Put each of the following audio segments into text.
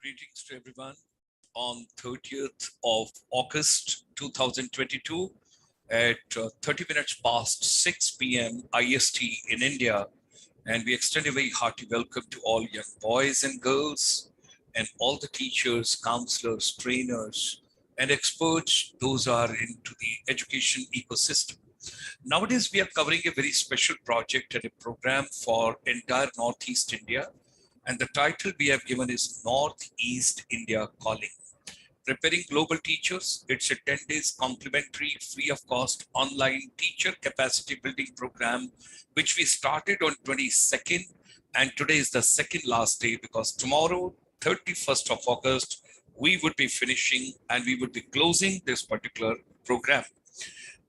Greetings to everyone on 30th of August 2022 at 30 minutes past 6 p.m. IST in India. And we extend a very hearty welcome to all young boys and girls and all the teachers, counselors, trainers, and experts, those are into the education ecosystem. Nowadays, we are covering a very special project and a program for entire Northeast India. And the title we have given is Northeast India Calling. Preparing global teachers. It's a 10 days complimentary, free of cost online teacher capacity building program, which we started on 22nd. And today is the second last day because tomorrow, 31st of August, we would be finishing and we would be closing this particular program.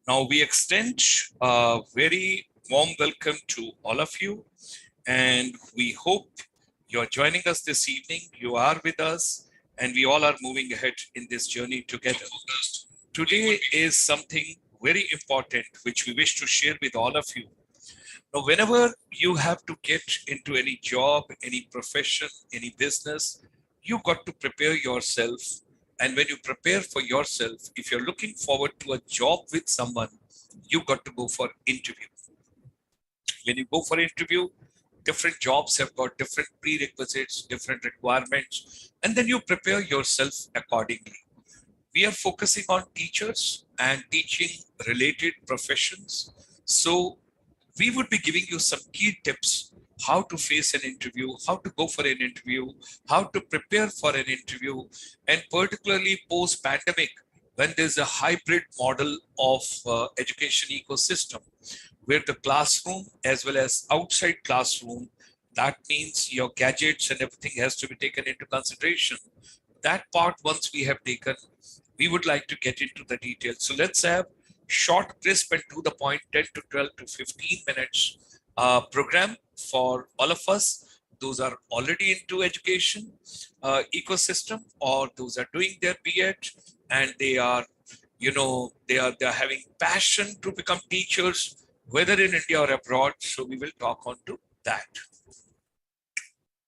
Now we extend a very warm welcome to all of you. And we hope you're joining us this evening. You are with us, and we all are moving ahead in this journey together. Today is something very important, which we wish to share with all of you. Now, whenever you have to get into any job, any profession, any business, you got to prepare yourself. And when you prepare for yourself, if you're looking forward to a job with someone, you got to go for interview. When you go for interview, different jobs have got different prerequisites, different requirements, and then you prepare yourself accordingly. We are focusing on teachers and teaching related professions. So we would be giving you some key tips, how to face an interview, how to go for an interview, how to prepare for an interview, and particularly post-pandemic, when there's a hybrid model of education ecosystem, where the classroom as well as outside classroom, that means your gadgets and everything has to be taken into consideration. That part, once we have taken, we would like to get into the details. So let's have short, crisp, and to the point, 10 to 12 to 15 minutes program for all of us. Those are already into education ecosystem, or those are doing their B.Ed, and they are, they're having passion to become teachers, whether in India or abroad. So we will talk on to that.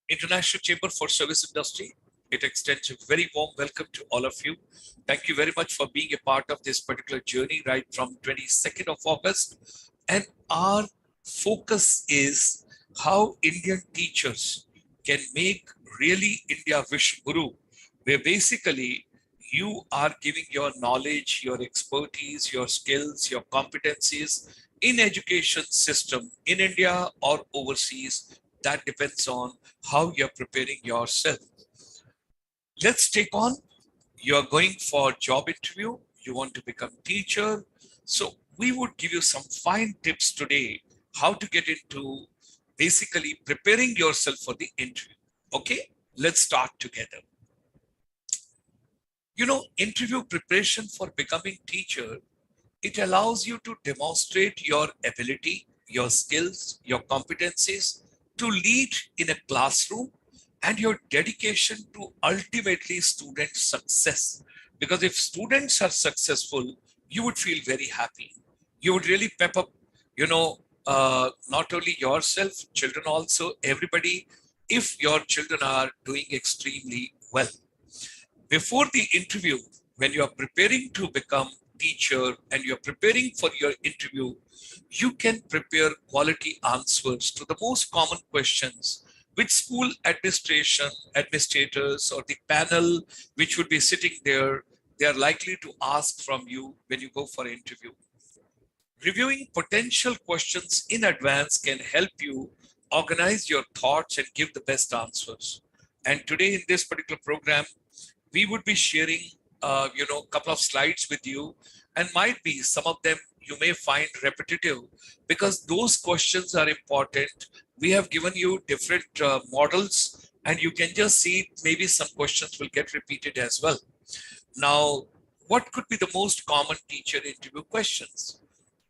International Chamber for Service Industry. It extends a very warm welcome to all of you. Thank you very much for being a part of this particular journey right from 22nd of August. And our focus is how Indian teachers can make really India Vish Guru, where basically you are giving your knowledge, your expertise, your skills, your competencies in education system in India or overseas. That depends on how you're preparing yourself. Let's take on, you're going for job interview, you want to become teacher. So we would give you some fine tips today, how to get into basically preparing yourself for the interview. Okay, let's start together. Interview preparation for becoming teacher, it allows you to demonstrate your ability, your skills, your competencies to lead in a classroom and your dedication to ultimately student success. Because if students are successful, you would feel very happy. You would really pep up, not only yourself, children also, everybody, if your children are doing extremely well. Before the interview, when you are preparing to become teacher and you're preparing for your interview, you can prepare quality answers to the most common questions which school administration, administrators, or the panel which would be sitting there, they are likely to ask from you when you go for an interview. Reviewing potential questions in advance can help you organize your thoughts and give the best answers. And today in this particular program, we would be sharing a couple of slides with you, and might be some of them you may find repetitive because those questions are important. We have given you different models, and you can just see maybe some questions will get repeated as well. Now, what could be the most common teacher interview questions?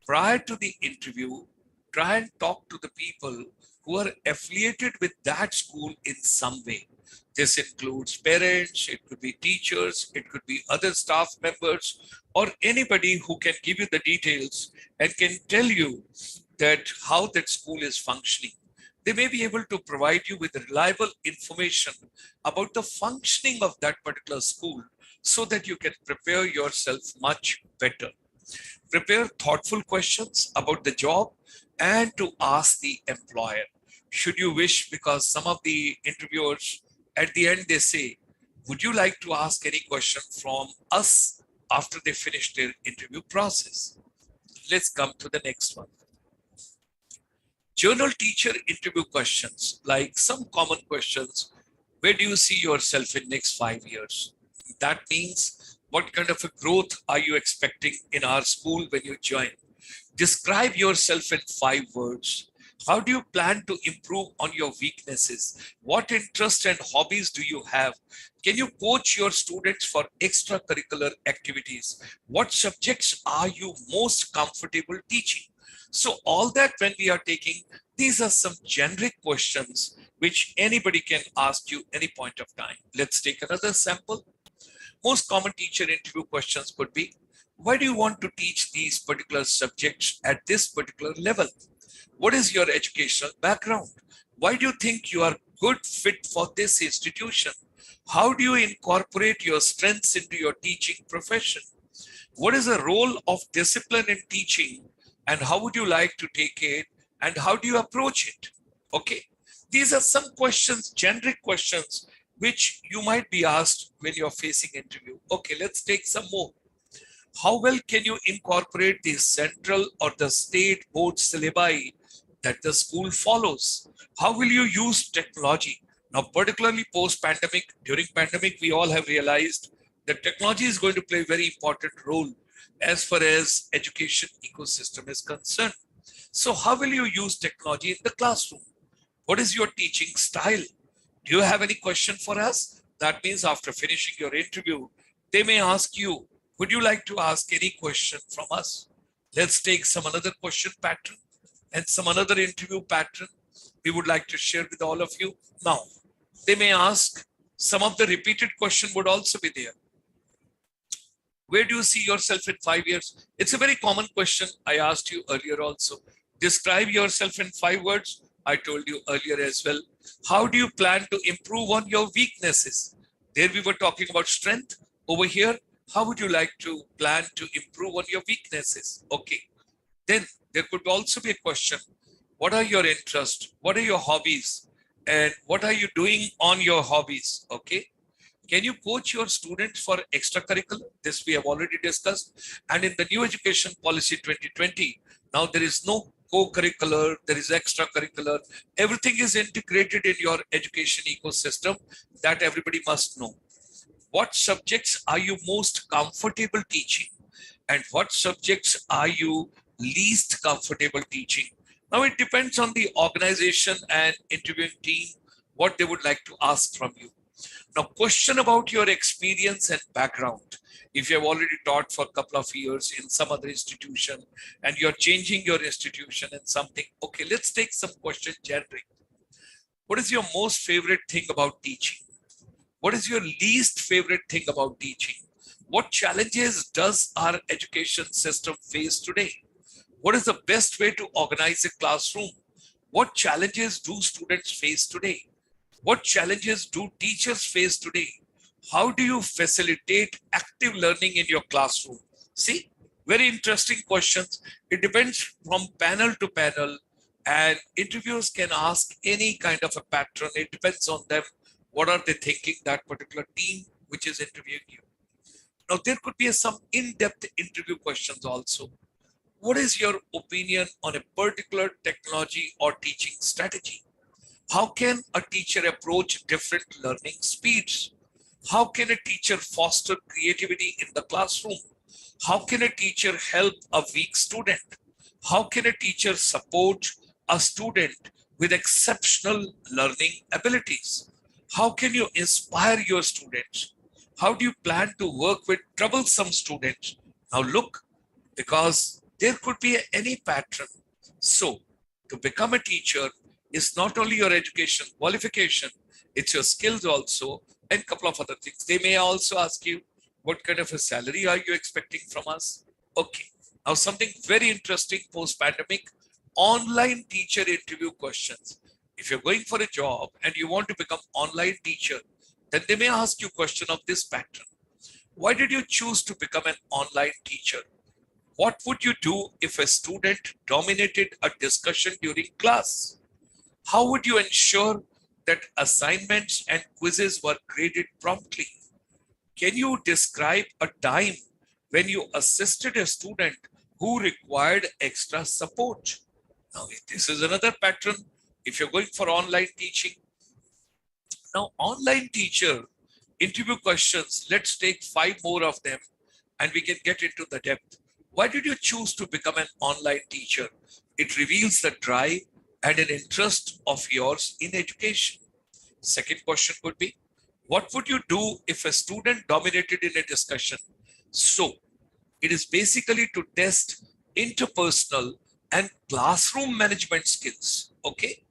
Prior to the interview, try and talk to the people who are affiliated with that school in some way. This includes parents, it could be teachers, it could be other staff members, or anybody who can give you the details and can tell you that how that school is functioning. They may be able to provide you with reliable information about the functioning of that particular school so that you can prepare yourself much better. Prepare thoughtful questions about the job and to ask the employer. Should you wish, because some of the interviewers at the end they say, would you like to ask any question from us after they finish their interview process? Let's come to the next one. Journal teacher interview questions, like some common questions. Where do you see yourself in next 5 years? That means what kind of a growth are you expecting in our school when you join? Describe yourself in 5 words. How do you plan to improve on your weaknesses? What interests and hobbies do you have? Can you coach your students for extracurricular activities? What subjects are you most comfortable teaching? So all that when we are taking, these are some generic questions which anybody can ask you any point of time. Let's take another sample. Most common teacher interview questions could be, why do you want to teach these particular subjects at this particular level? What is your educational background? Why do you think you are good fit for this institution? How do you incorporate your strengths into your teaching profession? What is the role of discipline in teaching and how would you like to take it and how do you approach it? Okay, these are some questions, generic questions, which you might be asked when you're facing interview. Okay, let's take some more. How well can you incorporate the central or the state board syllabi that the school follows? How will you use technology? Now, particularly post-pandemic, during pandemic, we all have realized that technology is going to play a very important role as far as education ecosystem is concerned. So how will you use technology in the classroom? What is your teaching style? Do you have any question for us? That means after finishing your interview, they may ask you, would you like to ask any question from us? Let's take some another question pattern and some another interview pattern we would like to share with all of you. Now, they may ask, some of the repeated question would also be there. Where do you see yourself in 5 years? It's a very common question I asked you earlier also. Describe yourself in 5 words. I told you earlier as well. How do you plan to improve on your weaknesses? There we were talking about strength. Over here, how would you like to plan to improve on your weaknesses? Okay. Then there could also be a question. What are your interests? What are your hobbies? And what are you doing on your hobbies? Okay. Can you coach your students for extracurricular? This we have already discussed. And in the new education policy 2020, now there is no co-curricular, there is extracurricular. Everything is integrated in your education ecosystem that everybody must know. What subjects are you most comfortable teaching? And what subjects are you least comfortable teaching? Now it depends on the organization and interviewing team, what they would like to ask from you. Now, question about your experience and background. If you have already taught for a couple of years in some other institution and you're changing your institution and something, okay, let's take some question generic. What is your most favorite thing about teaching? What is your least favorite thing about teaching? What challenges does our education system face today? What is the best way to organize a classroom? What challenges do students face today? What challenges do teachers face today? How do you facilitate active learning in your classroom? See, very interesting questions. It depends from panel to panel, and interviewers can ask any kind of a pattern. It depends on them. What are they thinking, that particular team which is interviewing you? Now, there could be some in-depth interview questions also. What is your opinion on a particular technology or teaching strategy? How can a teacher approach different learning speeds? How can a teacher foster creativity in the classroom? How can a teacher help a weak student? How can a teacher support a student with exceptional learning abilities? How can you inspire your students? How do you plan to work with troublesome students? Now look, because there could be any pattern. So to become a teacher is not only your education qualification, it's your skills also and a couple of other things. They may also ask you, what kind of a salary are you expecting from us? Okay. Now something very interesting post-pandemic, online teacher interview questions. If you're going for a job and you want to become online teacher, then they may ask you question of this pattern. Why did you choose to become an online teacher? What would you do if a student dominated a discussion during class? How would you ensure that assignments and quizzes were graded promptly? Can you describe a time when you assisted a student who required extra support? Now, this is another pattern. If you're going for online teaching, now online teacher interview questions, let's take 5 more of them and we can get into the depth. Why did you choose to become an online teacher? It reveals the drive and an interest of yours in education. Second question could be, what would you do if a student dominated in a discussion? So it is basically to test interpersonal and classroom management skills. Okay.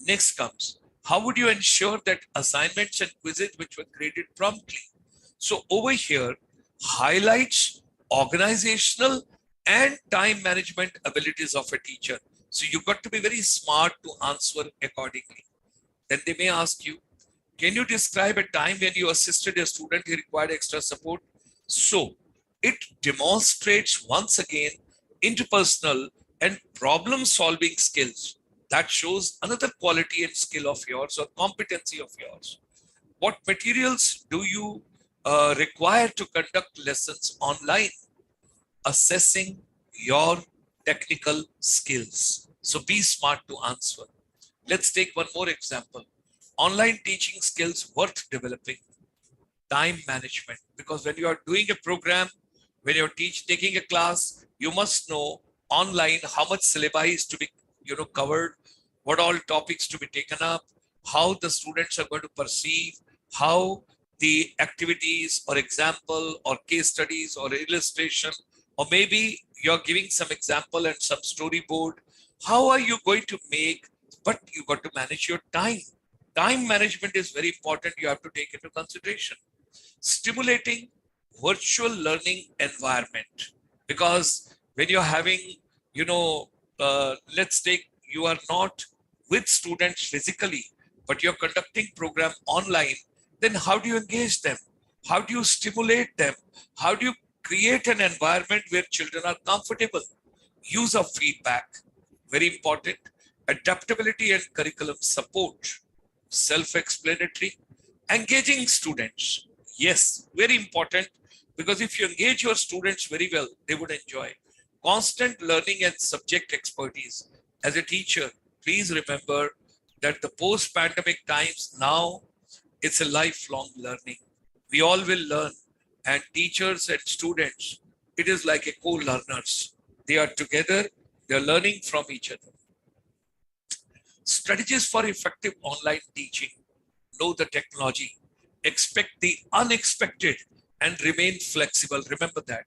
Next comes, how would you ensure that assignments and quizzes which were graded promptly? So over here highlights organizational and time management abilities of a teacher. So you've got to be very smart to answer accordingly. Then they may ask you, can you describe a time when you assisted a student who required extra support? So it demonstrates once again interpersonal and problem solving skills. That shows another quality and skill of yours or competency of yours. What materials do you require to conduct lessons online? Assessing your technical skills. So be smart to answer. Let's take one more example. Online teaching skills worth developing. Time management, because when you are doing a program, when you're taking a class, you must know online how much syllabi is to be covered, what all topics to be taken up, how the students are going to perceive, how the activities or example or case studies or illustration, or maybe you're giving some example and some storyboard, how are you going to make, but you got to manage your time. Time management is very important, you have to take into consideration. Stimulating virtual learning environment, because when you're having, let's take, you are not with students physically, but you're conducting program online, then how do you engage them? How do you stimulate them? How do you create an environment where children are comfortable? Use of feedback, very important. Adaptability and curriculum support, self-explanatory. Engaging students, yes, very important, because if you engage your students very well, they would enjoy. Constant learning and subject expertise. As a teacher, please remember that the post-pandemic times now, it's a lifelong learning. We all will learn, and teachers and students, it is like a co-learners. They are together, they are learning from each other. Strategies for effective online teaching. Know the technology, expect the unexpected, and remain flexible. Remember that.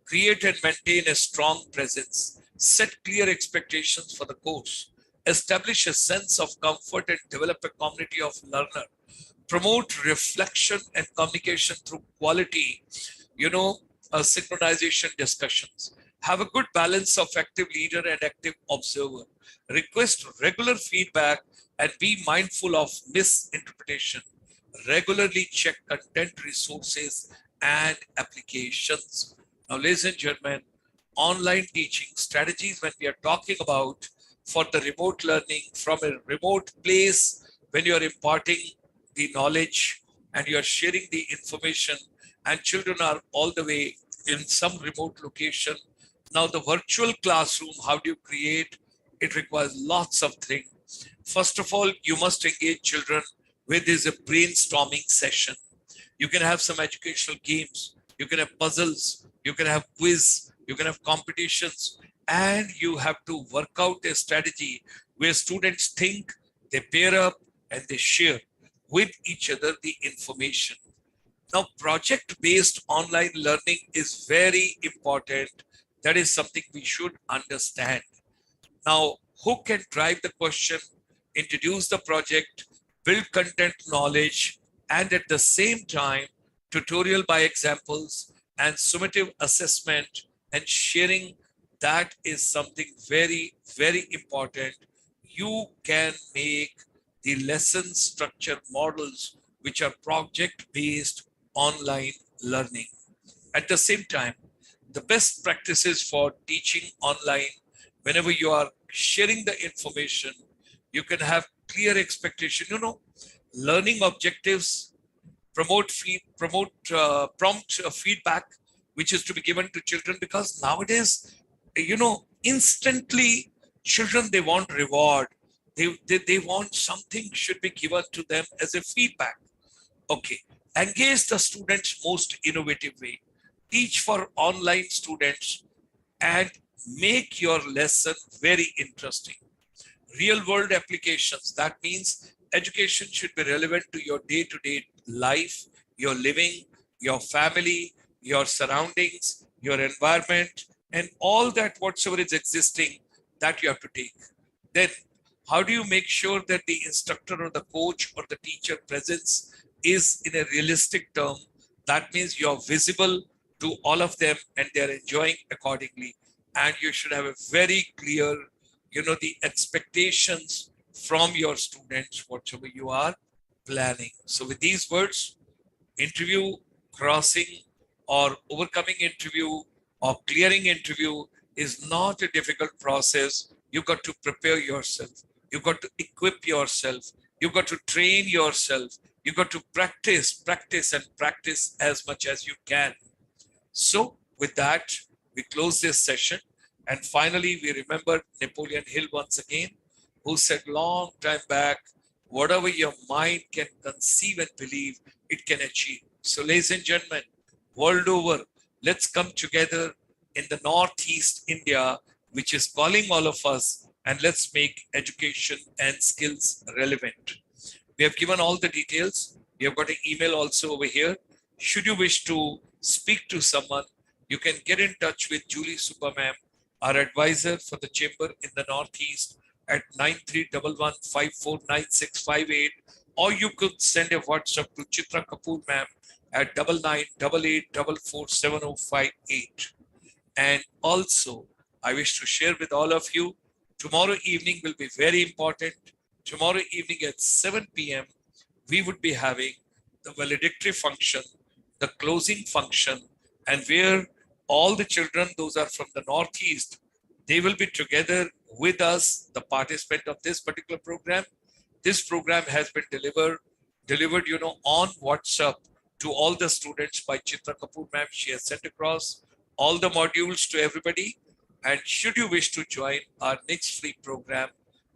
Create and maintain a strong presence. Set clear expectations for the course. Establish a sense of comfort and develop a community of learners. Promote reflection and communication through quality, synchronization discussions. Have a good balance of active leader and active observer. Request regular feedback and be mindful of misinterpretation. Regularly check content resources and applications. Now, ladies and gentlemen, online teaching strategies, when we are talking about for the remote learning from a remote place, when you are imparting the knowledge and you are sharing the information and children are all the way in some remote location. Now the virtual classroom, how do you create? It requires lots of things. First of all, you must engage children where there's a brainstorming session. You can have some educational games, you can have puzzles, you can have quiz, you can have competitions, and you have to work out a strategy where students think, they pair up, and they share with each other the information. Now, project-based online learning is very important. That is something we should understand. Now, who can drive the question, introduce the project, build content knowledge, and at the same time, tutorial by examples and summative assessment and sharing, that is something very, very important. you can make the lesson structure models which are project-based online learning. At the same time, the best practices for teaching online, whenever you are sharing the information, you can have clear expectation. Learning objectives promote prompt feedback, which is to be given to children, because nowadays, instantly children, they want reward. They want something should be given to them as a feedback. Okay, engage the students most innovative way. Teach for online students and make your lesson very interesting. Real world applications, that means education should be relevant to your day-to-day life, your living, your family, your surroundings, your environment, and all that whatsoever is existing, that you have to take. Then how do you make sure that the instructor or the coach or the teacher presence is in a realistic term? That means you're visible to all of them and they're enjoying accordingly. And you should have a very clear, the expectations from your students, whatever you are planning. So with these words, interview crossing or overcoming interview or clearing interview is not a difficult process. You got to prepare yourself. You got to equip yourself. You got to train yourself. You got to practice and practice as much as you can. So with that, we close this session. And finally, we remember Napoleon Hill once again, who said long time back, whatever your mind can conceive and believe, it can achieve. So ladies and gentlemen, world over, let's come together in the Northeast India, which is calling all of us, and let's make education and skills relevant. We have given all the details. We have got an email also over here. Should you wish to speak to someone, you can get in touch with Julie Subba ma'am, our advisor for the chamber in the Northeast, at 9311549658, or you could send a WhatsApp to Chitra Kapoor ma'am at 9988447058. And also, I wish to share with all of you, tomorrow evening will be very important. Tomorrow evening at 7 p.m., we would be having the valedictory function, the closing function, and where all the children, those are from the Northeast, they will be together with us, the participant of this particular program. This program has been delivered, on WhatsApp to all the students by Chitra Kapoor ma'am. She has sent across all the modules to everybody. And should you wish to join our next free program,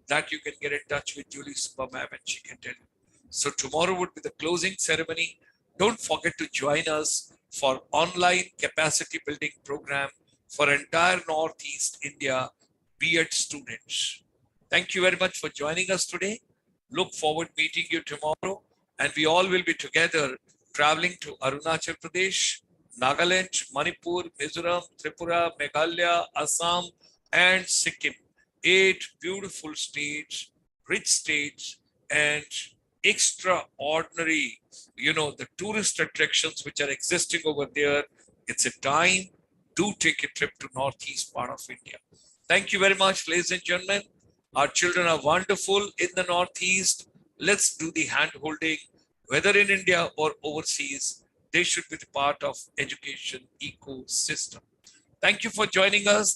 that you can get in touch with Julie Subba ma'am and she can tell you. So tomorrow would be the closing ceremony. Don't forget to join us for online capacity building program for entire Northeast India B.Ed students. Thank you very much for joining us today. Look forward to meeting you tomorrow, and we all will be together traveling to Arunachal Pradesh, Nagaland, Manipur, Mizoram, Tripura, Meghalaya, Assam, and Sikkim. 8 beautiful states, rich states, and extraordinary, the tourist attractions which are existing over there. It's a time to take a trip to Northeast part of India. Thank you very much, ladies and gentlemen. Our children are wonderful in the Northeast. Let's do the hand holding, whether in India or overseas. They should be the part of education ecosystem. Thank you for joining us.